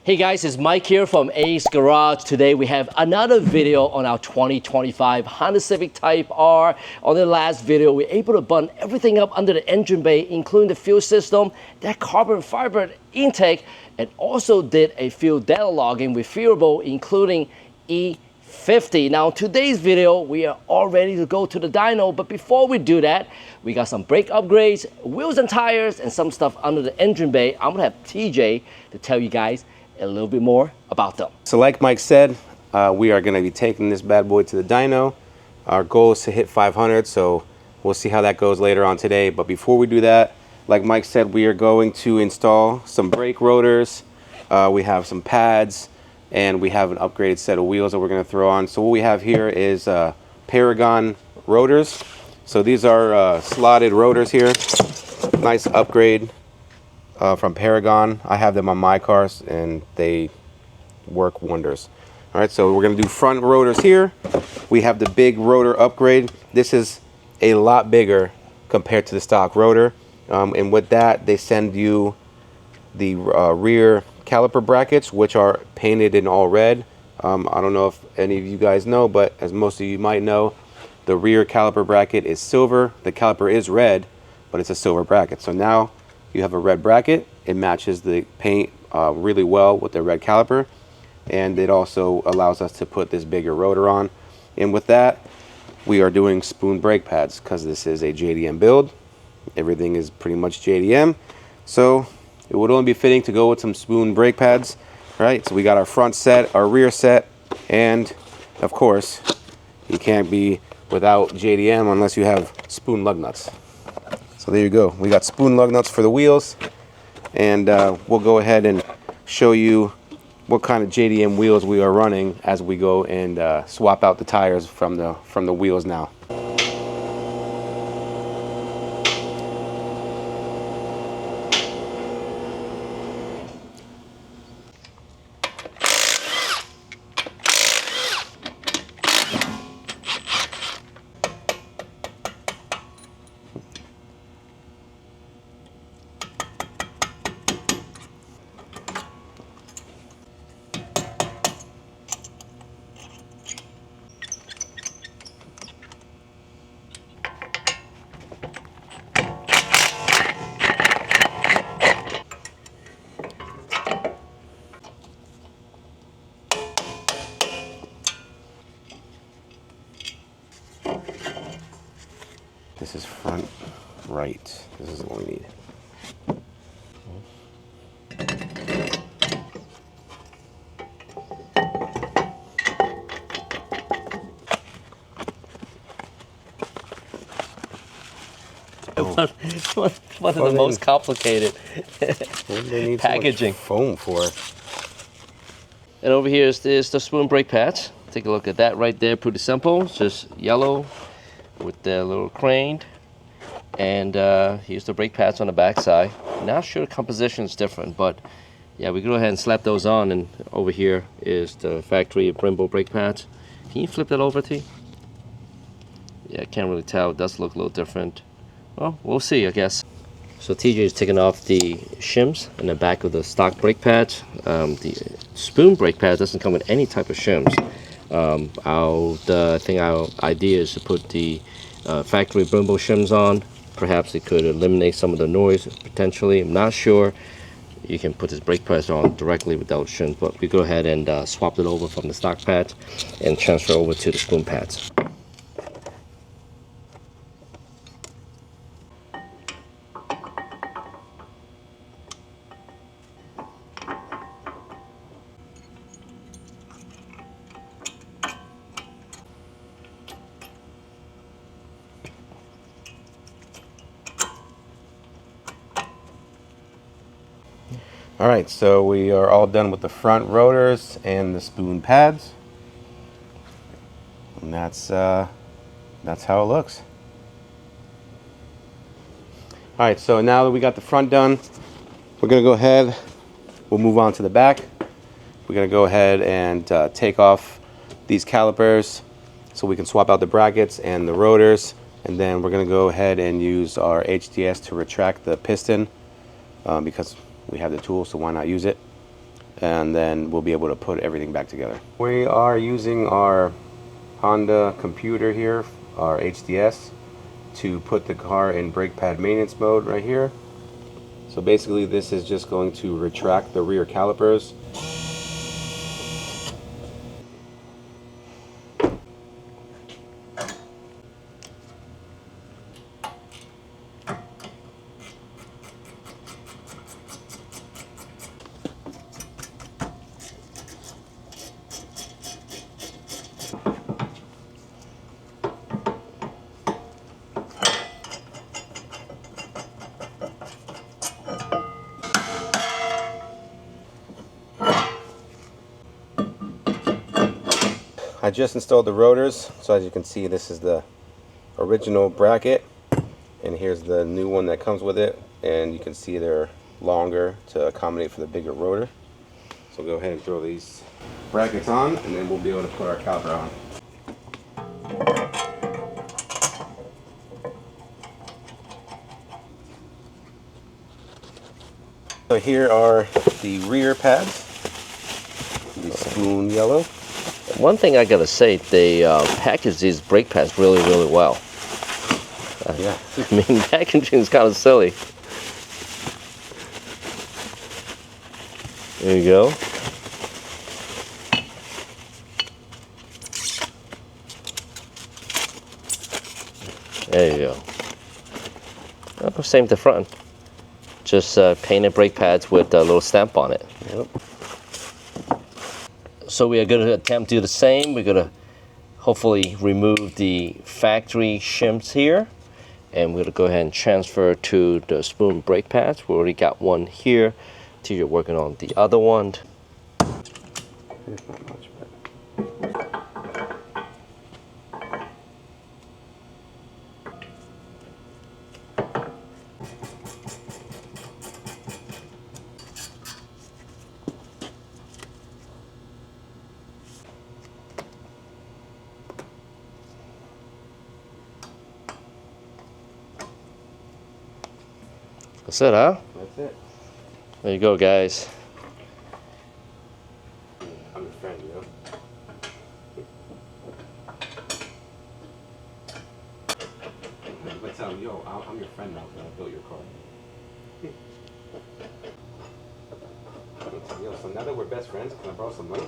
Hey guys, it's Mike here from Ace Garage. Today we have another video on our 2025 Honda Civic Type R. On the last video, we were able to button everything up under the engine bay, including the fuel system, that carbon fiber intake, and also did a fuel data logging with Phearable, including Ep5. Now, in today's video, we are all ready to go to the dyno, but before we do that, we got some brake upgrades, wheels and tires, and some stuff under the engine bay. I'm gonna have TJ to tell you guys a little bit more about them. So like Mike said, we are going to be taking this bad boy to the dyno. Our goal is to hit 500, so we'll see how that goes later on today. But before we do that, like Mike said, we are going to install some brake rotors. We have some pads, and we have an upgraded set of wheels that we're going to throw on. So what we have here is Paragon rotors. So these are slotted rotors here. Nice upgrade from Paragon. I have them on my cars and they work wonders. All right, so we're going to do front rotors here. We have the big rotor upgrade. This is a lot bigger compared to the stock rotor, and with that they send you the rear caliper brackets, which are painted in all red. I don't know if any of you guys know, but as most of you might know, the rear caliper bracket is silver. The caliper is red, but it's a silver bracket. So now you have a red bracket. It matches the paint really well with the red caliper, and it also allows us to put this bigger rotor on. And with that, we are doing spoon brake pads because this is a JDM build. Everything is pretty much JDM, so it would only be fitting to go with some spoon brake pads. Right, so we got our front set, our rear set, and of course you can't be without JDM unless you have spoon lug nuts. So there you go. We got spoon lug nuts for the wheels, and we'll go ahead and show you what kind of JDM wheels we are running as we go and swap out the tires from the wheels now. This is front right. This is what we need. One of the most complicated packaging. Foam for. And over here is the spoon brake pads. Take a look at that right there. Pretty simple. It's just yellow with the little crane, and here's the brake pads on the back side. Not sure the composition is different, but yeah, we go ahead and slap those on. And over here is the factory Phearable brake pads. Can you flip that over, T? Yeah, I can't really tell. It does look a little different. Well, we'll see, I guess. So TJ is taking off the shims in the back of the stock brake pads. The spoon brake pad doesn't come with any type of shims. I think our idea is to put the factory Phearable shims on. Perhaps it could eliminate some of the noise potentially. I'm not sure. You can put this brake pads on directly without shims, but we go ahead and swap it over from the stock pads and transfer over to the spoon pads. All right, so we are all done with the front rotors and the spoon pads, and that's how it looks. All right, so now that we got the front done, we're gonna go ahead. We'll move on to the back. We're gonna go ahead and take off these calipers so we can swap out the brackets and the rotors, and then we're gonna go ahead and use our HDS to retract the piston because we have the tool, so why not use it? and then we'll be able to put everything back together. We are using our Honda computer here, our HDS, to put the car in brake pad maintenance mode right here. So basically this is just going to retract the rear calipers. I just installed the rotors, so as you can see, this is the original bracket, and here's the new one that comes with it, and you can see they're longer to accommodate for the bigger rotor. So go ahead and throw these brackets on, and then we'll be able to put our caliper on. So here are the rear pads, the spoon yellow. One thing I gotta say, they package these brake pads really, really well. Yeah. I mean, packaging is kind of silly. There you go. There you go. Oh, same to front. Just painted brake pads with a little stamp on it. Yep. So we are going to attempt to do the same. We're going to hopefully remove the factory shims here. And we're going to go ahead and transfer to the spoon brake pads. We already got one here. So you're working on the other one. It's not much better. That's it, huh? That's it. There you go, guys. I'm your friend, you know. But tell him, yo, I'm your friend now because I built your car. Yo, so now that we're best friends, can I borrow some money?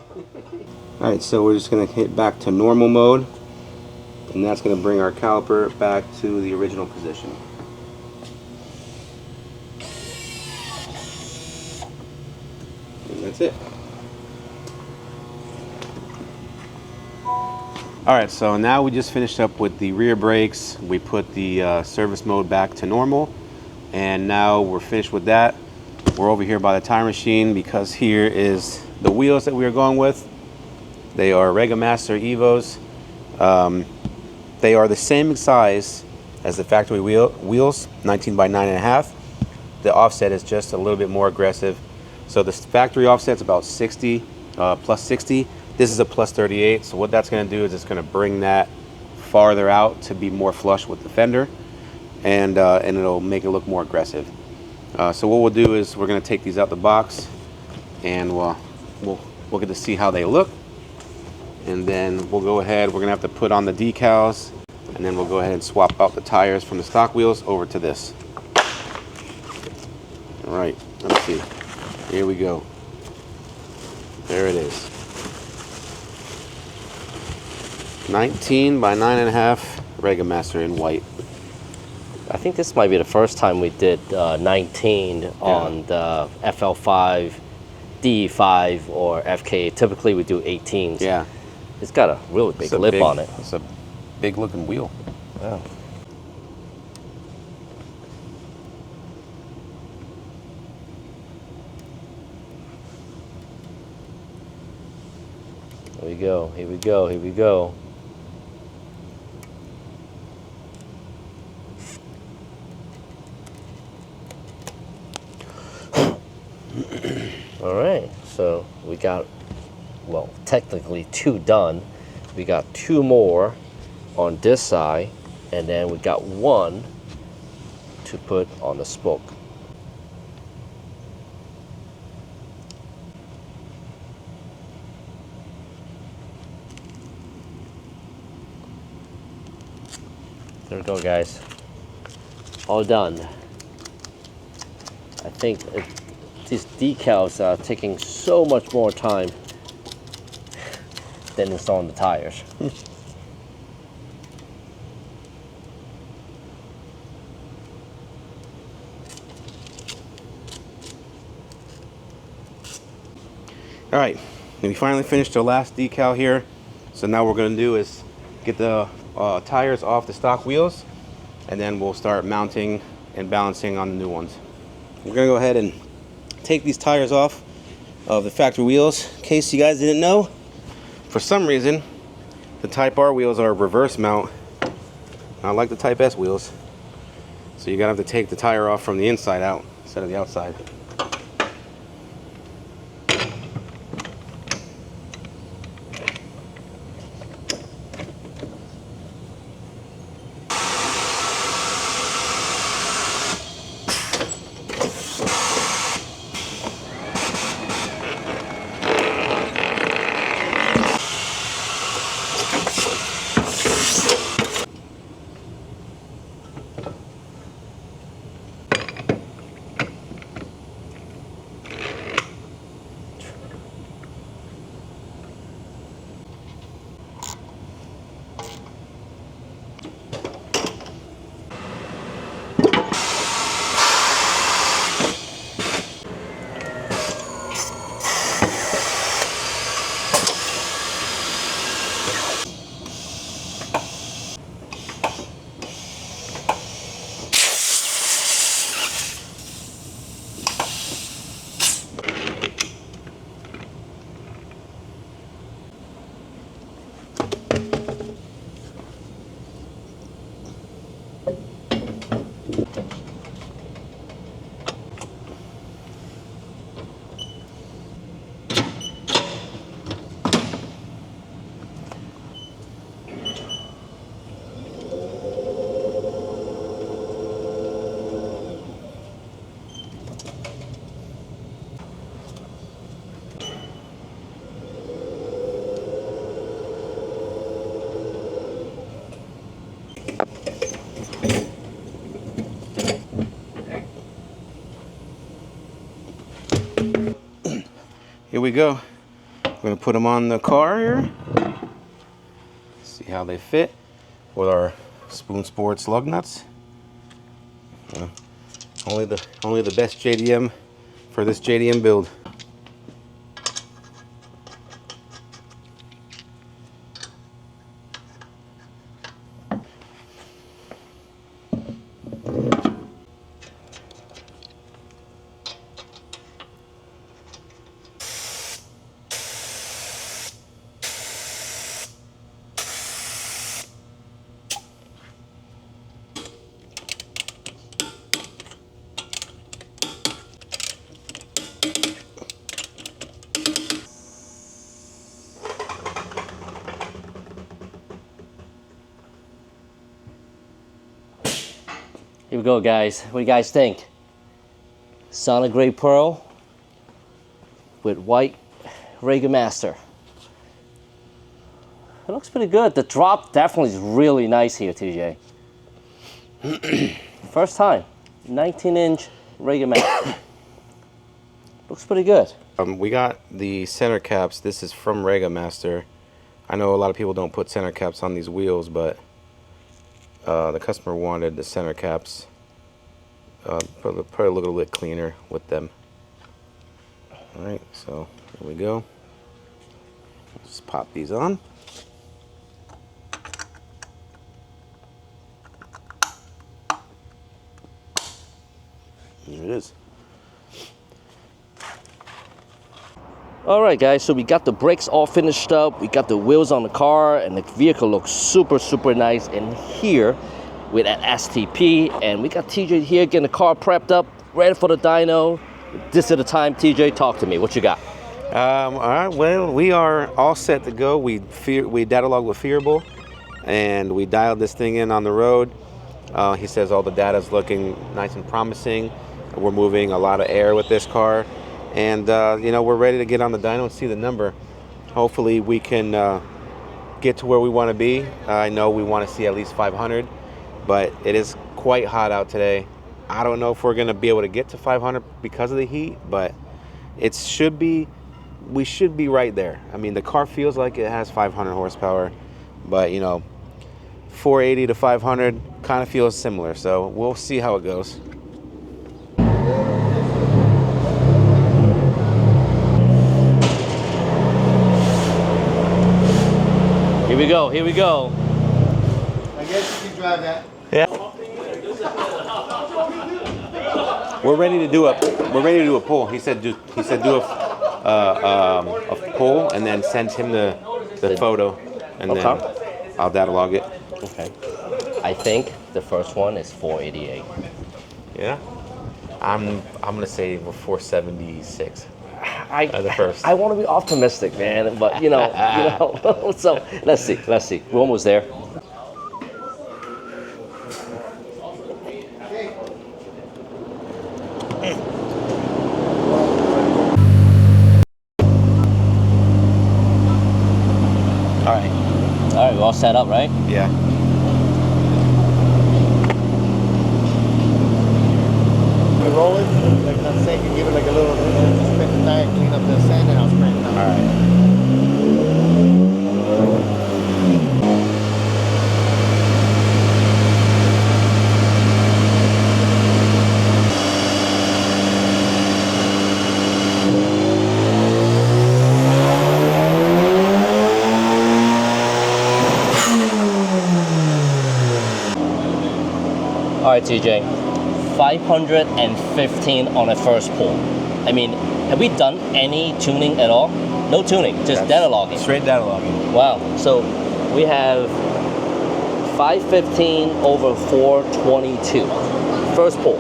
Alright, so we're just going to hit back to normal mode. And that's going to bring our caliper back to the original position. And that's it. Alright, so now we just finished up with the rear brakes. We put the service mode back to normal. And now we're finished with that. We're over here by the tire machine because here is the wheels that we are going with. They are Regamaster EVOs. They are the same size as the factory wheels, 19 by 9.5. The offset is just a little bit more aggressive. So the factory offset's about 60, plus 60. This is a plus 38. So what that's going to do is it's going to bring that farther out to be more flush with the fender, and it'll make it look more aggressive. So what we'll do is we're going to take these out the box, and we'll get to see how they look. And then we'll go ahead, we're going to have to put on the decals, and then we'll go ahead and swap out the tires from the stock wheels over to this. All right, let's see. Here we go. There it is. 19 by 9.5 Regamaster in white. I think this might be the first time we did 19 on the FL5, DE5, or FK. Typically we do 18s. Yeah. It's got a really big lip on it. It's a big looking wheel. Yeah. Here we go, here we go, here we go. All right, so we got, well, technically 2 done. We got 2 more on this side, and then we got 1 to put on the spoke. There we go, guys. All done. I think these decals are taking so much more time than installing the tires. All right, we finally finished the last decal here. So now what we're gonna do is get the tires off the stock wheels, and then we'll start mounting and balancing on the new ones. We're gonna go ahead and take these tires off of the factory wheels. In case you guys didn't know, for some reason, the Type R wheels are reverse mount, not like the Type S wheels. So you're gonna have to take the tire off from the inside out instead of the outside. Here we go. We're gonna put them on the car here. See how they fit with our Spoon Sports lug nuts. Only the best JDM for this JDM build. Here we go, guys. What do you guys think? Solid gray pearl with white Regamaster. It looks pretty good. The drop definitely is really nice here, TJ. First time, 19-inch Regamaster. Looks pretty good. We got the center caps. This is from Regamaster. I know a lot of people don't put center caps on these wheels, but the customer wanted the center caps probably a little bit cleaner with them. Alright, so here we go. Just pop these on. There it is. Alright guys, so we got the brakes all finished up, we got the wheels on the car, and the vehicle looks super nice in here with an STP, and we got TJ here getting the car prepped up, ready for the dyno. This is the time. TJ, talk to me, what you got? Alright, well, we are all set to go. We data logged with Phearable, and we dialed this thing in on the road. He says all the data is looking nice and promising. We're moving a lot of air with this car. And, you know, we're ready to get on the dyno and see the number. Hopefully we can get to where we want to be. I know we want to see at least 500. but it is quite hot out today. I don't know if we're gonna be able to get to 500 because of the heat, but we should be right there. I mean, the car feels like it has 500 horsepower, but you know, 480 to 500 kind of feels similar. So we'll see how it goes. Here we go, here we go. I guess you can drive that. Yeah. We're ready to do a poll. He said do a poll and then send him the photo, and then I'll data log it. Okay. I think the first one is 488. Yeah. I'm gonna say we're 476. The first. I want to be optimistic, man, but you know. So let's see. We're almost there. All right, we're all set up, right? yeah. We roll it, like let's say you give it like a little spin the tire, clean up the sand, and I'll spray it down. All right. All right, TJ. 515 on a first pull. I mean, have we done any tuning at all? No tuning, just data logging. Straight data logging. Wow. So we have 515 over 422. First pull.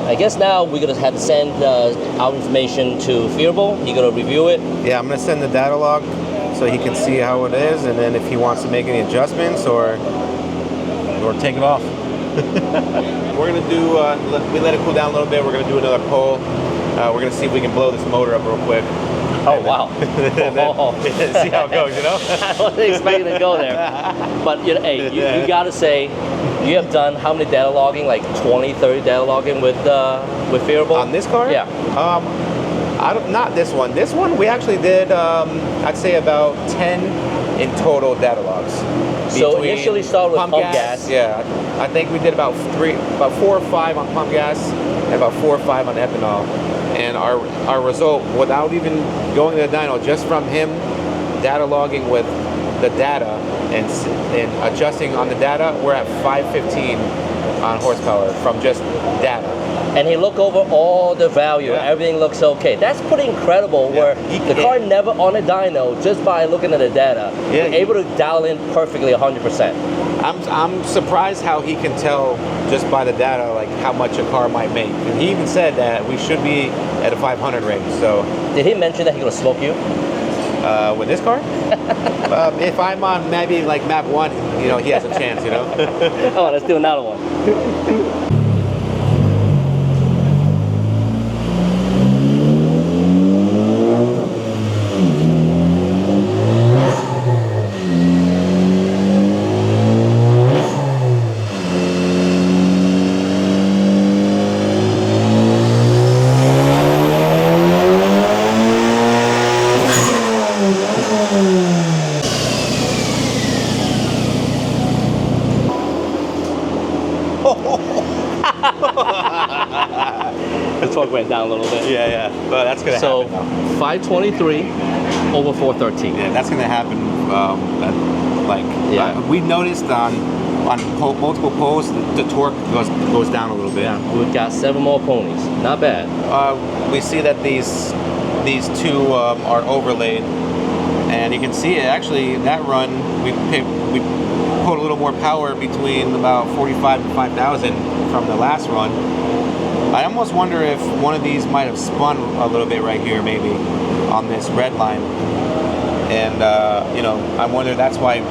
I guess now we're gonna have to send our information to Phearable. He's gonna review it. Yeah, I'm gonna send the data log so he can see how it is, and then if he wants to make any adjustments or take it off. We're gonna do. We let it cool down a little bit. We're gonna do another pull. We're gonna see if we can blow this motor up real quick. Oh wow! See how it goes. You know. I wasn't expecting to go there. But you know, hey, you gotta say, you have done how many data logging? Like 20, 30 data logging with Phearable? On this car? Yeah. Not this one. This one we actually did. I'd say about 10 in total data logs. So initially started with pump gas. Yeah, I think we did about 4 or 5 on pump gas and about 4 or 5 on ethanol. And our result, without even going to the dyno, just from him data logging with the data and adjusting on the data, we're at 515 on horsepower from just data. And he looked over all the value, everything looks okay. That's pretty incredible, where the car never on a dyno, just by looking at the data, able to dial in perfectly 100%. I'm surprised how he can tell just by the data like how much a car might make. And he even said that we should be at a 500 range. So did he mention that he's gonna smoke you? With this car? If I'm on maybe like map 1, you know, he has a chance, you know. Oh, let's do another one. The torque went down a little bit. Yeah. But that's gonna happen. So 523 over 413. Yeah, that's gonna happen. We noticed on multiple poles the torque goes down a little bit. Yeah, we've got 7 more ponies. Not bad. We see that these two are overlaid, and you can see it actually. That run we put a little more power between about 45 and 5,000 from the last run. I almost wonder if one of these might have spun a little bit right here, maybe on this red line, and you know, I wonder that's why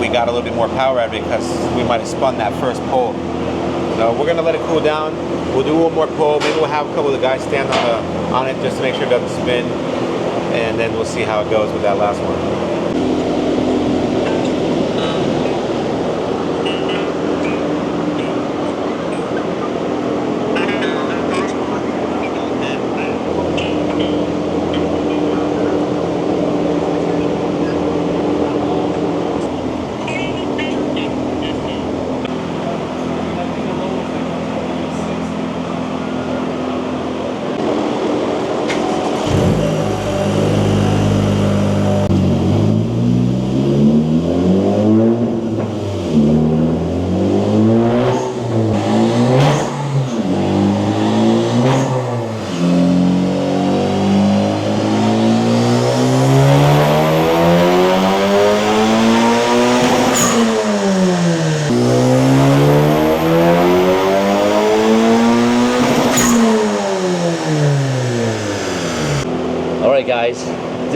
we got a little bit more power out of it, because we might have spun that first pole. So we're gonna let it cool down. We'll do one more pull. Maybe we'll have a couple of the guys stand on it just to make sure it doesn't spin, and then we'll see how it goes with that last one. 5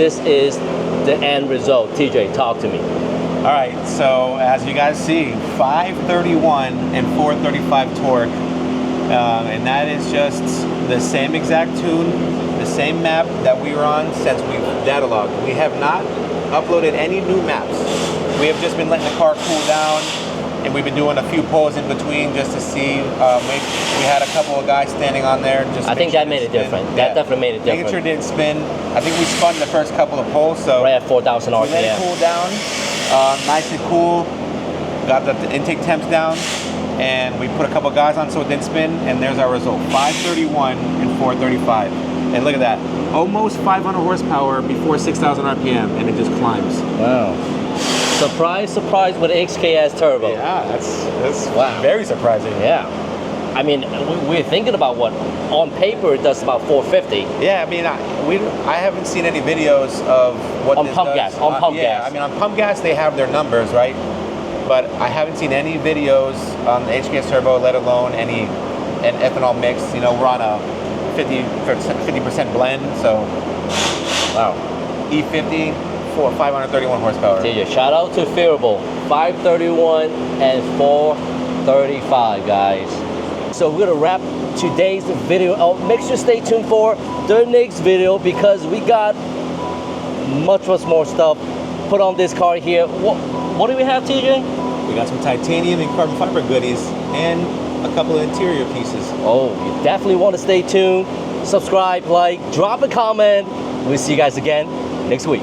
this is the end result. TJ, talk to me. All right, so as you guys see, 531 and 435 torque, and that is just the same exact tune, the same map that we were on since we've data logged. We have not uploaded any new maps. We have just been letting the car cool down, and we've been doing a few pulls in between just to see. We had a couple of guys standing on there. Just I think that made it different. That definitely made it different. Making sure it didn't spin. I think we spun the first couple of pulls, so right at 4,000 RPM. we let it cool down, nice and cool. Got the intake temps down, and we put a couple of guys on so it didn't spin, and there's our result: 531 and 435. And look at that, almost 500 horsepower before 6,000 RPM, and it just climbs. Wow. Surprise, surprise with XKS turbo. Yeah, that's Wow. very surprising. Yeah. I mean, we're thinking about what on paper it does about 450. Yeah, I mean, I haven't seen any videos of what On this pump does. gas, on pump yeah, gas. I mean, on pump gas they have their numbers, right? But I haven't seen any videos on the HKS turbo, let alone an ethanol mix. You know, we're on a 50% blend, so Wow. E50 for 531 horsepower. TJ, shout out to Phearable, 531 and 435, guys. So we're gonna wrap today's video. Make sure to stay tuned for the next video because we got much more stuff put on this car here. What do we have, TJ? We got some titanium and carbon fiber goodies and a couple of interior pieces. Oh, you definitely want to stay tuned. Subscribe, like, drop a comment. We'll see you guys again next week.